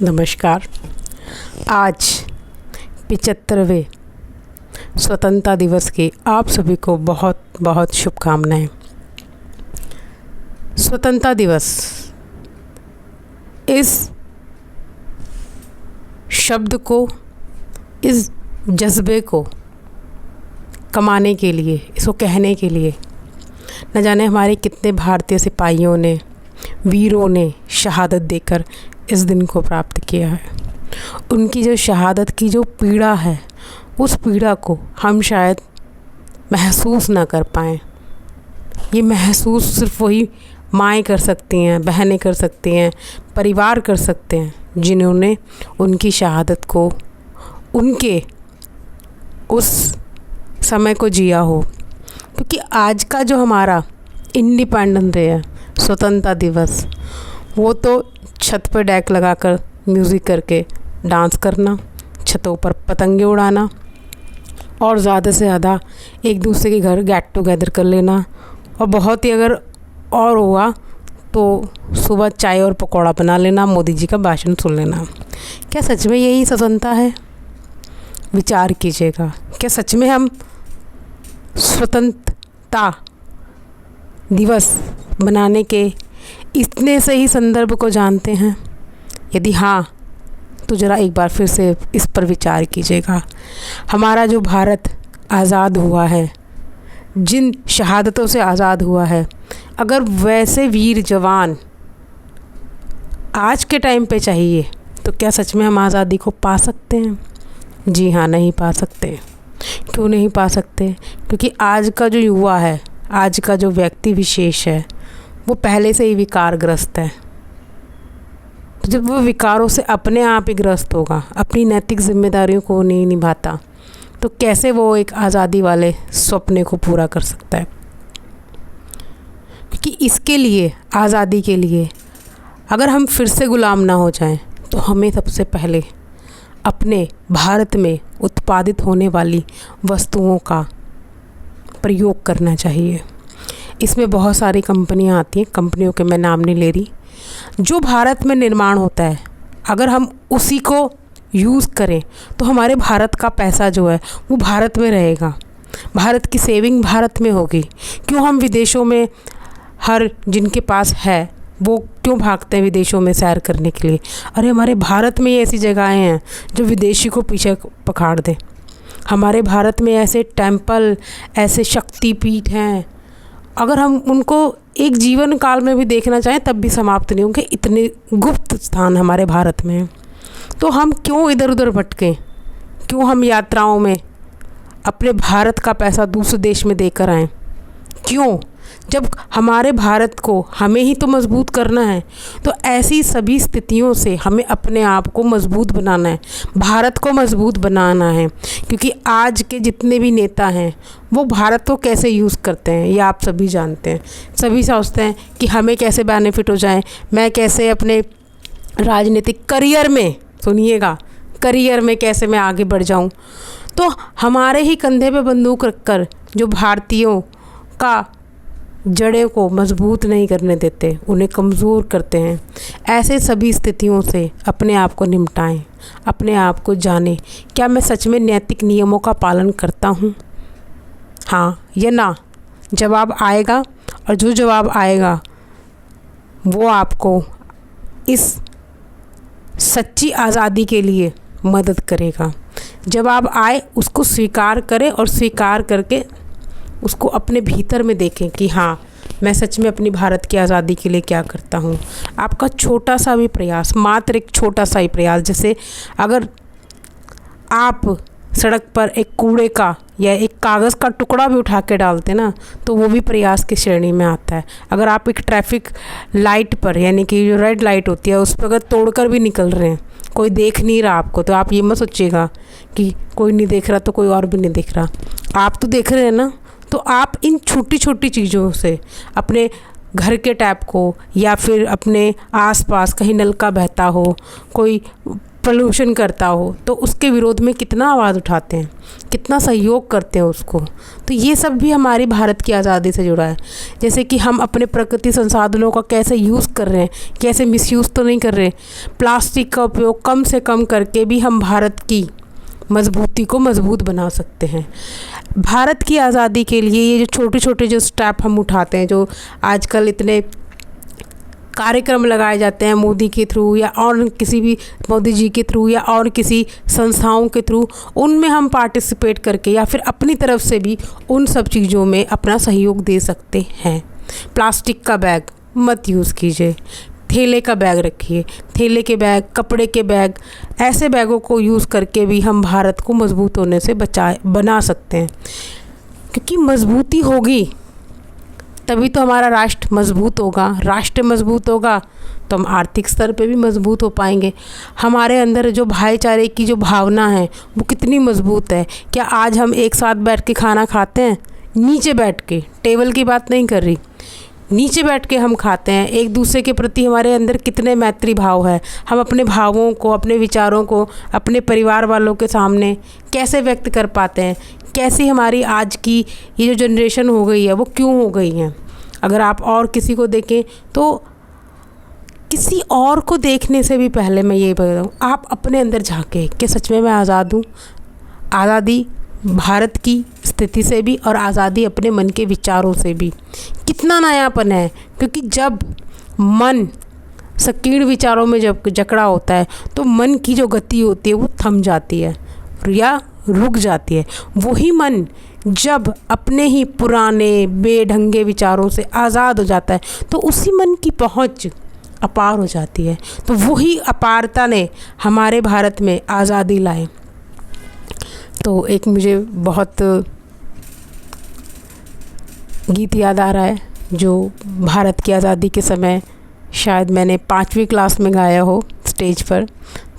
नमस्कार। आज 75वें स्वतंत्रता दिवस की आप सभी को बहुत बहुत शुभकामनाएं। स्वतंत्रता दिवस इस शब्द को, इस जज्बे को कमाने के लिए, इसको कहने के लिए न जाने हमारे कितने भारतीय सिपाहियों ने, वीरों ने शहादत देकर इस दिन को प्राप्त किया है। उनकी जो शहादत की जो पीड़ा है, उस पीड़ा को हम शायद महसूस ना कर पाएँ। ये महसूस सिर्फ वही माएँ कर सकती हैं, बहनें कर सकती हैं, परिवार कर सकते हैं जिन्होंने उनकी शहादत को, उनके उस समय को जिया हो। क्योंकि आज का जो हमारा इंडिपेंडेंस डे है, स्वतंत्रता दिवस, वो तो छत पर डेक लगाकर म्यूज़िक करके डांस करना, छतों पर पतंगे उड़ाना और ज़्यादा से ज़्यादा एक दूसरे के घर गेट टुगेदर कर लेना, और बहुत ही अगर और हुआ तो सुबह चाय और पकौड़ा बना लेना, मोदी जी का भाषण सुन लेना। क्या सच में यही स्वतंत्रता है? विचार कीजिएगा। क्या सच में हम स्वतंत्रता दिवस मनाने के इतने सही संदर्भ को जानते हैं? यदि हाँ, तो ज़रा एक बार फिर से इस पर विचार कीजिएगा। हमारा जो भारत आज़ाद हुआ है, जिन शहादतों से आज़ाद हुआ है, अगर वैसे वीर जवान आज के टाइम पे चाहिए तो क्या सच में हम आज़ादी को पा सकते हैं? जी हाँ, नहीं पा सकते। क्यों नहीं पा सकते? क्योंकि आज का जो युवा है, आज का जो व्यक्ति विशेष है, वो पहले से ही विकारग्रस्त है। तो जब वो विकारों से अपने आप ही ग्रस्त होगा, अपनी नैतिक जिम्मेदारियों को नहीं निभाता, तो कैसे वो एक आज़ादी वाले सपने को पूरा कर सकता है? क्योंकि इसके लिए, आज़ादी के लिए, अगर हम फिर से गुलाम ना हो जाएं, तो हमें सबसे पहले अपने भारत में उत्पादित होने वाली वस्तुओं का प्रयोग करना चाहिए। इसमें बहुत सारी कंपनियां आती हैं, कंपनियों के मैं नाम नहीं ले रही। जो भारत में निर्माण होता है, अगर हम उसी को यूज़ करें तो हमारे भारत का पैसा जो है वो भारत में रहेगा, भारत की सेविंग भारत में होगी। क्यों हम विदेशों में, हर जिनके पास है वो क्यों भागते हैं विदेशों में सैर करने के लिए? अरे हमारे भारत में ऐसी जगहें हैं जो विदेशी को पीछे पखाड़ दें। हमारे भारत में ऐसे टेम्पल, ऐसे शक्तिपीठ हैं, अगर हम उनको एक जीवन काल में भी देखना चाहें तब भी समाप्त नहीं होंगे, इतने गुप्त स्थान हमारे भारत में हैं। तो हम क्यों इधर उधर भटकें? क्यों हम यात्राओं में अपने भारत का पैसा दूसरे देश में देकर आएँ? क्यों? जब हमारे भारत को हमें ही तो मजबूत करना है, तो ऐसी सभी स्थितियों से हमें अपने आप को मजबूत बनाना है, भारत को मजबूत बनाना है। क्योंकि आज के जितने भी नेता हैं वो भारत को कैसे यूज़ करते हैं ये आप सभी जानते हैं। सभी सोचते हैं कि हमें कैसे बेनिफिट हो जाए, मैं कैसे अपने राजनीतिक करियर में, सुनिएगा, करियर में कैसे मैं आगे बढ़ जाऊँ। तो हमारे ही कंधे पे बंदूक रखकर जो भारतीयों का जड़ों को मजबूत नहीं करने देते, उन्हें कमज़ोर करते हैं। ऐसे सभी स्थितियों से अपने आप को निपटाएं, अपने आप को जानें, क्या मैं सच में नैतिक नियमों का पालन करता हूँ? हाँ या ना? जवाब आएगा, और जो जवाब आएगा वो आपको इस सच्ची आज़ादी के लिए मदद करेगा। जवाब आए उसको स्वीकार करें, और स्वीकार करके उसको अपने भीतर में देखें कि हाँ, मैं सच में अपनी भारत की आज़ादी के लिए क्या करता हूँ। आपका छोटा सा भी प्रयास, मात्र एक छोटा सा ही प्रयास, जैसे अगर आप सड़क पर एक कूड़े का या एक कागज़ का टुकड़ा भी उठा के डालते ना, तो वो भी प्रयास की श्रेणी में आता है। अगर आप एक ट्रैफिक लाइट पर, यानी कि जो रेड लाइट होती है, उस पर अगर तोड़कर भी निकल रहे हैं, कोई देख नहीं रहा आपको, तो आप ये मत सोचिएगा कि कोई नहीं देख रहा तो कोई और भी नहीं देख रहा। आप तो देख रहे हैं ना। तो आप इन छोटी छोटी चीज़ों से अपने घर के टैप को, या फिर अपने आसपास कहीं नलका बहता हो, कोई पोल्यूशन करता हो तो उसके विरोध में कितना आवाज़ उठाते हैं, कितना सहयोग करते हैं उसको। तो ये सब भी हमारी भारत की आज़ादी से जुड़ा है। जैसे कि हम अपने प्रकृति संसाधनों का कैसे यूज़ कर रहे हैं, कैसे मिसयूज़ तो नहीं कर रहे। प्लास्टिक का उपयोग कम से कम करके भी हम भारत की मजबूती को मजबूत बना सकते हैं। भारत की आज़ादी के लिए ये जो छोटे छोटे जो स्टेप हम उठाते हैं, जो आजकल इतने कार्यक्रम लगाए जाते हैं मोदी के थ्रू या और किसी भी मोदी जी के थ्रू या और किसी संस्थाओं के थ्रू, उनमें हम पार्टिसिपेट करके या फिर अपनी तरफ से भी उन सब चीज़ों में अपना सहयोग दे सकते हैं। प्लास्टिक का बैग मत यूज़ कीजिए, थैले का बैग रखिए, थैले के बैग, कपड़े के बैग, ऐसे बैगों को यूज़ करके भी हम भारत को मजबूत होने से बना सकते हैं। क्योंकि मजबूती होगी तभी तो हमारा राष्ट्र मजबूत होगा, राष्ट्र मजबूत होगा तो हम आर्थिक स्तर पे भी मजबूत हो पाएंगे। हमारे अंदर जो भाईचारे की जो भावना है वो कितनी मजबूत है। क्या आज हम एक साथ बैठ के खाना खाते हैं? नीचे बैठ के, टेबल की बात नहीं कर रही, नीचे बैठ के हम खाते हैं। एक दूसरे के प्रति हमारे अंदर कितने मैत्री भाव है। हम अपने भावों को, अपने विचारों को अपने परिवार वालों के सामने कैसे व्यक्त कर पाते हैं। कैसी हमारी आज की ये जो जनरेशन हो गई है वो क्यों हो गई है। अगर आप और किसी को देखें तो किसी और को देखने से भी पहले मैं ये बता दूँ, आप अपने अंदर झांके कि सच में मैं आज़ाद हूँ। आज़ादी भारत की स्थिति से भी और आज़ादी अपने मन के विचारों से भी। कितना नयापन है, क्योंकि जब मन संकीर्ण विचारों में जब जकड़ा होता है तो मन की जो गति होती है वो थम जाती है या रुक जाती है। वही मन जब अपने ही पुराने बेढंगे विचारों से आज़ाद हो जाता है तो उसी मन की पहुंच अपार हो जाती है। तो वही अपारता ने हमारे भारत में आज़ादी लाई। तो एक मुझे बहुत गीत याद आ रहा है जो भारत की आज़ादी के समय शायद मैंने 5वीं क्लास में गाया हो स्टेज पर।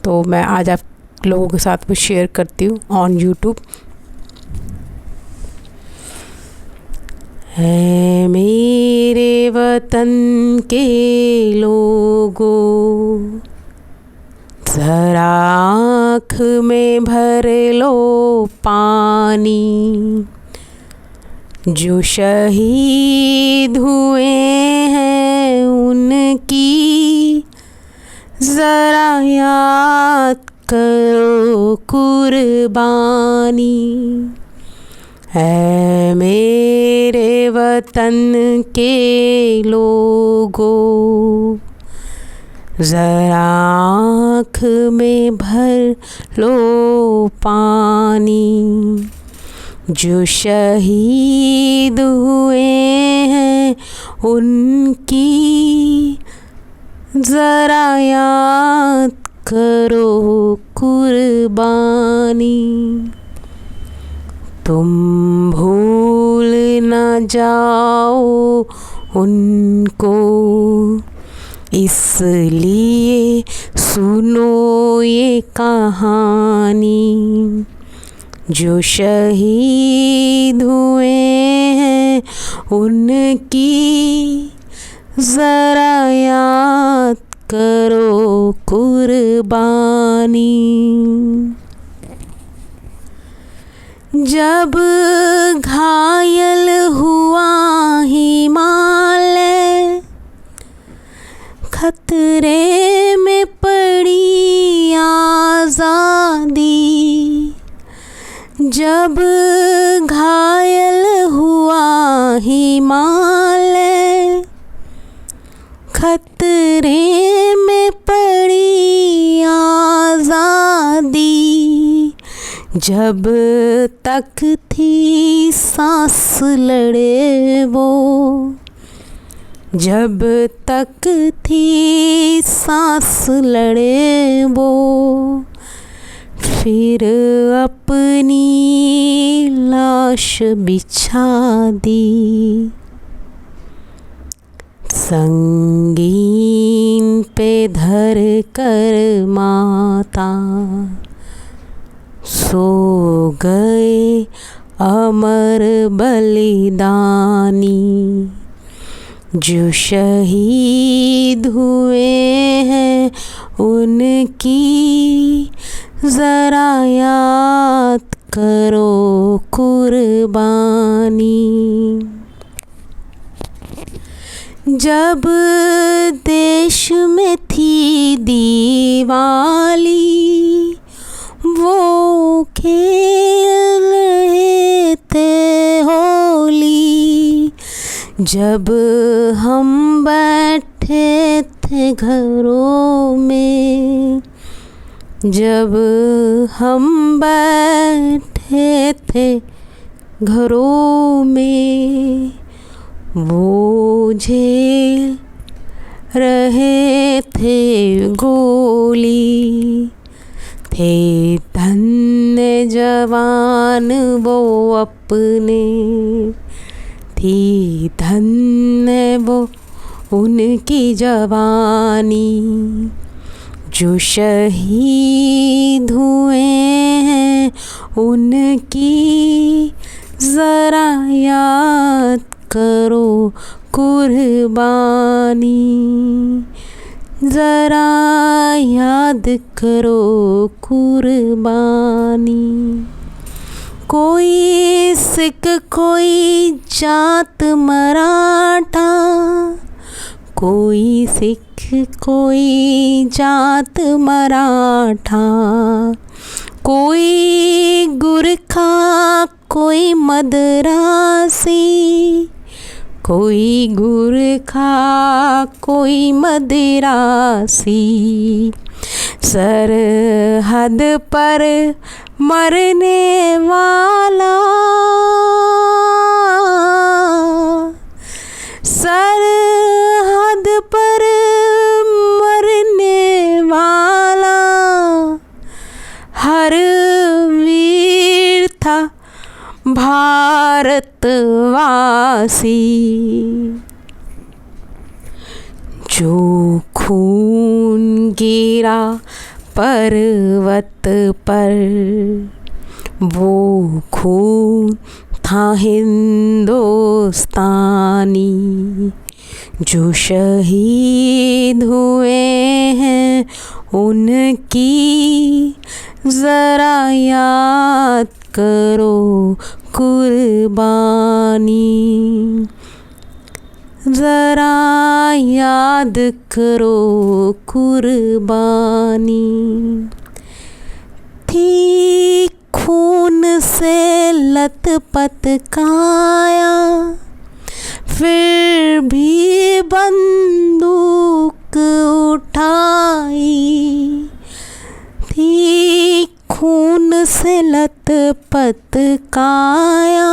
तो मैं आज आप लोगों के साथ वो शेयर करती हूँ ऑन यूट्यूब। है मेरे वतन के लोगों, ज़रा आँख में भर लो पानी, जो शहीद हुए हैं उनकी ज़रा याद करो कुर्बानी। है मेरे वतन के लोगों, ज़रा आँख में भर लो पानी, जो शहीद हुए हैं उनकी ज़रा याद करो कुर्बानी। तुम भूल न जाओ उनको, इसलिए सुनो ये कहानी, जो शहीद हुए हैं उनकी ज़रा याद करो कुर्बानी। जब घायल हुआ हिमालय, खतरे में पड़ी आज़ादी, जब घायल हुआ हिमालय, खतरे में पड़ी आज़ादी, जब तक थी सांस लड़े वो, जब तक थी सांस लड़े वो, फिर अपनी लाश बिछा दी, संगीन पे धर कर माता सो गए अमर बलिदानी, जो शहीद हुए हैं उनकी ज़रा याद करो कुर्बानी। जब देश में थी दिवाली, वो खेल रहे थे होली। जब हम बैठे थे घरों में, जब हम बैठे थे घरों में, वो झेल रहे थे गोली। थे धन्य जवान वो अपने, थी धन्य वो उनकी जवानी। जो शहीद हुए हैं उनकी ज़रा याद करो कुर्बानी। ज़रा याद करो कुर्बानी। कोई सिख कोई जात मराठा, कोई सिख कोई जात मराठा, कोई गुरखा कोई मद्रासी, कोई गुरखा कोई मद्रासी। सरहद पर मरने वाला, सरहद पर मरने वाला हर वीर था भारतवासी। जो खून गिरा पर्वत पर, वो खून था हिंदुस्तानी। जो शहीद हुए हैं उनकी ज़रा याद करो कुर्बानी। ज़रा याद करो कुर्बानी। थी खून से लथपथ काया, फिर भी बंदूक उठाई। थी खून से लथपथ काया,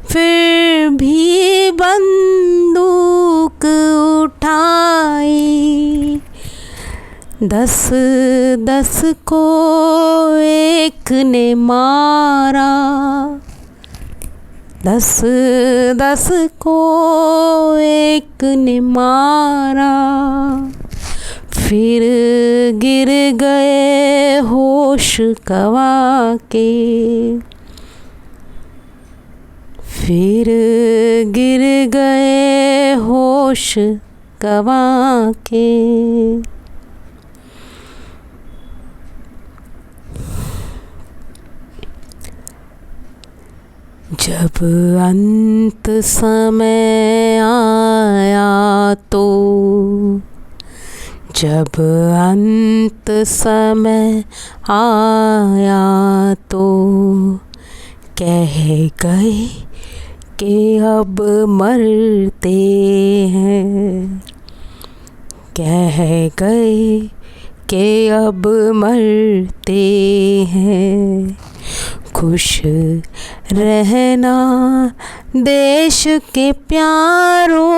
फिर भी बंदूक उठाई। 10-10 को एक ने मारा, 10-10 को एक ने मारा। फिर गिर गए होश गवा के, फिर गिर गए होश गवा के। जब अंत समय आया तो, जब अंत समय आया तो, कह गए कि अब मरते हैं, कह गए कि अब मरते हैं। खुश रहना देश के प्यारों,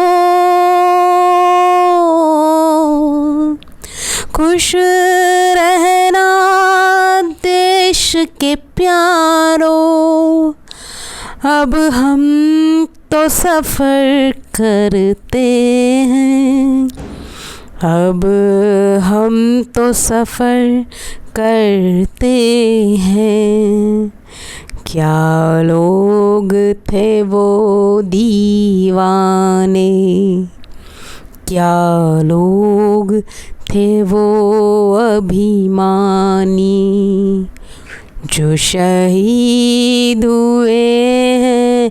खुश रहना देश के प्यारों। अब हम तो सफ़र करते हैं, अब हम तो सफ़र करते हैं। क्या लोग थे वो दीवाने, क्या लोग थे वो अभिमानी जो शहीद हुए हैं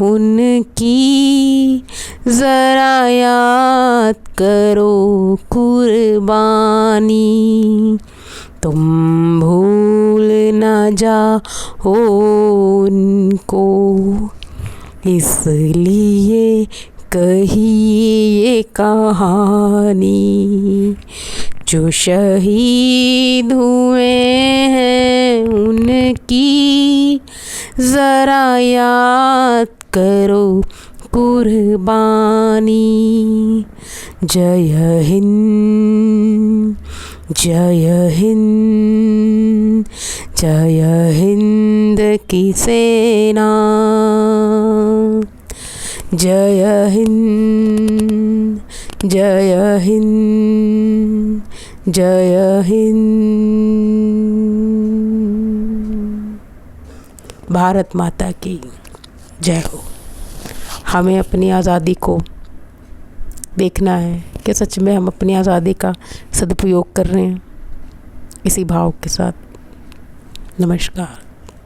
उनकी ज़रा याद करो कुर्बानी। तुम भूल न जाओ उनको इसलिए कही ये कहानी। जो शहीद हुए हैं उनकी ज़रा याद करो कुर्बानी। जय हिंद, जय हिंद, जय हिंद की सेना। जय हिंद, जय हिंद, जय हिंद। भारत माता की जय हो। हमें अपनी आज़ादी को देखना है कि सच में हम अपनी आज़ादी का सदुपयोग कर रहे हैं। इसी भाव के साथ नमस्कार।